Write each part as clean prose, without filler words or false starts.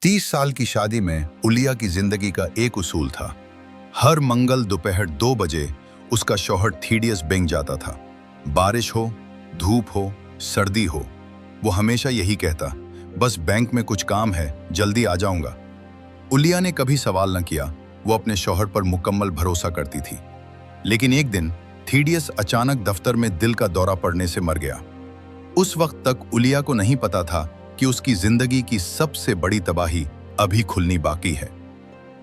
30 साल की शादी में उलिया की जिंदगी का एक उसूल था। हर मंगल दोपहर 2 बजे उसका शौहर थीडियस बैंक जाता था। बारिश हो, धूप हो, सर्दी हो, वो हमेशा यही कहता, बस बैंक में कुछ काम है, जल्दी आ जाऊंगा। उलिया ने कभी सवाल न किया, वो अपने शौहर पर मुकम्मल भरोसा करती थी। लेकिन एक दिन थीडियस अचानक दफ्तर में दिल का दौरा पड़ने से मर गया। उस वक्त तक उलिया को नहीं पता था कि उसकी जिंदगी की सबसे बड़ी तबाही अभी खुलनी बाकी है।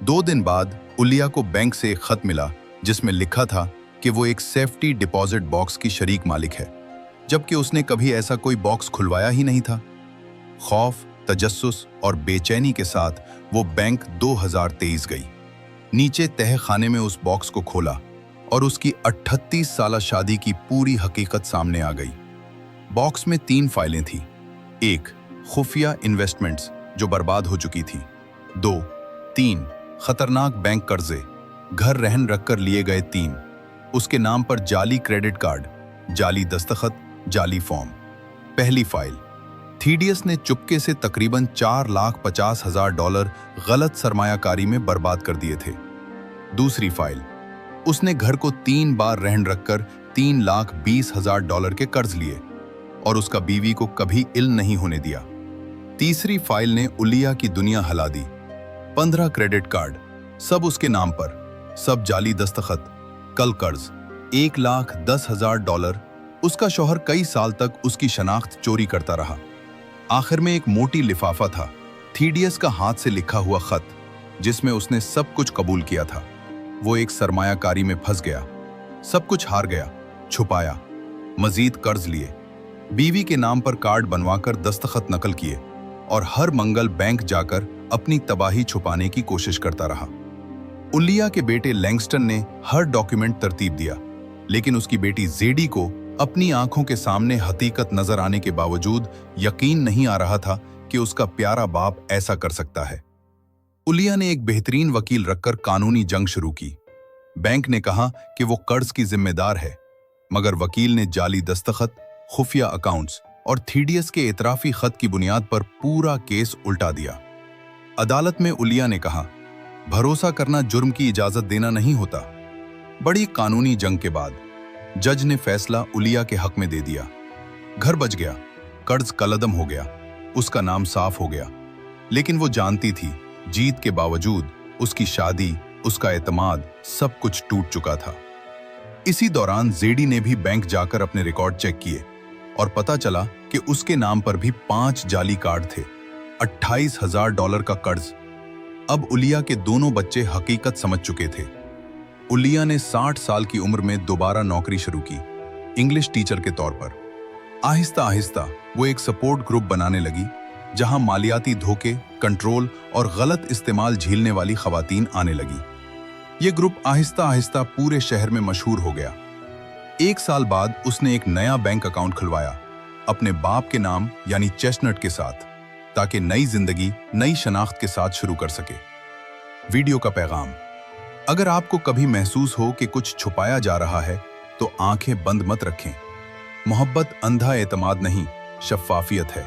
2 दिन बाद उलिया को बैंक से एक खत मिला जिसमें लिखा था कि वो एक सेफ्टी डिपॉजिट बॉक्स की शरीक मालिक है, जबकि उसने कभी ऐसा कोई बॉक्स खुलवाया ही नहीं था। खौफ, तजस्सुस और बेचैनी के साथ वो बैंक 2023 गई। नीचे तह खाने में उस बॉक्स को खोला और उसकी 38 साला शादी की पूरी हकीकत सामने आ गई। बॉक्स में 3 फाइलें थीं। 1, खुफिया इन्वेस्टमेंट्स जो बर्बाद हो चुकी थी। 2, 3 खतरनाक बैंक कर्जे, घर रहन रखकर लिए गए 3, उसके नाम पर जाली क्रेडिट कार्ड, जाली दस्तखत, जाली फॉर्म। पहली फाइल, थीडियस ने चुपके से तकरीबन $4,50,000 गलत सरमायाकारी में बर्बाद कर दिए थे। दूसरी फाइल, उसने घर को 3 बार रहन रखकर $3,20,000 के कर्ज लिए और उसका बीवी को कभी इल्म नहीं होने दिया। तीसरी फाइल ने उलिया की दुनिया हिला दी। 15 क्रेडिट कार्ड, सब उसके नाम पर, सब जाली दस्तखत, कल कर्ज $1,10,000। उसका शौहर कई साल तक उसकी शनाख्त चोरी करता रहा। आखिर में एक मोटी लिफाफा था, थीडियस का हाथ से लिखा हुआ खत, जिसमें उसने सब कुछ कबूल किया था। वो एक सरमायाकारी में फंस गया, सब कुछ हार गया, छुपाया, मजीद कर्ज लिए, बीवी के नाम पर कार्ड बनवाकर दस्तखत नकल किए और हर मंगल बैंक जाकर अपनी तबाही छुपाने की कोशिश करता रहा। उलिया के बेटे लैंगस्टन ने हर डॉक्यूमेंट तरतीब दिया, लेकिन उसकी बेटी जेडी को अपनी आंखों के सामने हकीकत नजर आने के बावजूद यकीन नहीं आ रहा था कि उसका प्यारा बाप ऐसा कर सकता है। उलिया ने एक बेहतरीन वकील रखकर कानूनी जंग शुरू की। बैंक ने कहा कि वो कर्ज की जिम्मेदार है, मगर वकील ने जाली दस्तखत, खुफिया अकाउंट्स और थीडियस के एतराफी खत की बुनियाद पर पूरा केस उल्टा दिया। अदालत में उलिया ने कहा, भरोसा करना जुर्म की इजाजत देना नहीं होता। बड़ी कानूनी जंग के बाद जज ने फैसला उलिया के हक में दे दिया। घर बच गया, कर्ज कलअदम हो गया, उसका नाम साफ हो गया। लेकिन वो जानती थी, जीत के बावजूद उसकी शादी, उसका एतमाद, सब कुछ टूट चुका था। इसी दौरान जेडी ने भी बैंक जाकर अपने रिकॉर्ड चेक किए और पता चला कि उसके नाम पर भी 5 जाली कार्ड थे, $28,000 का कर्ज। अब उलिया के दोनों बच्चे हकीकत समझ चुके थे। उलिया ने 60 साल की उम्र में दोबारा नौकरी शुरू की, इंग्लिश टीचर के तौर पर। आहिस्ता आहिस्ता वो एक सपोर्ट ग्रुप बनाने लगी, जहां मालियाती धोखे, कंट्रोल और गलत इस्तेमाल झेलने वाली खवातीन आने लगी। ये ग्रुप आहिस्ता आहिस्ता पूरे शहर में मशहूर हो गया। 1 साल बाद उसने एक नया बैंक अकाउंट खुलवाया, अपने बाप के नाम यानी चेस्टनट के साथ, ताकि नई जिंदगी नई शनाख्त के साथ शुरू कर सके। वीडियो का पैगाम, अगर आपको कभी महसूस हो कि कुछ छुपाया जा रहा है तो आंखें बंद मत रखें। मोहब्बत अंधा एतमाद नहीं, शफ़ाफियत है।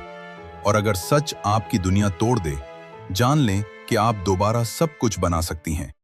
और अगर सच आपकी दुनिया तोड़ दे, जान लें कि आप दोबारा सब कुछ बना सकती हैं।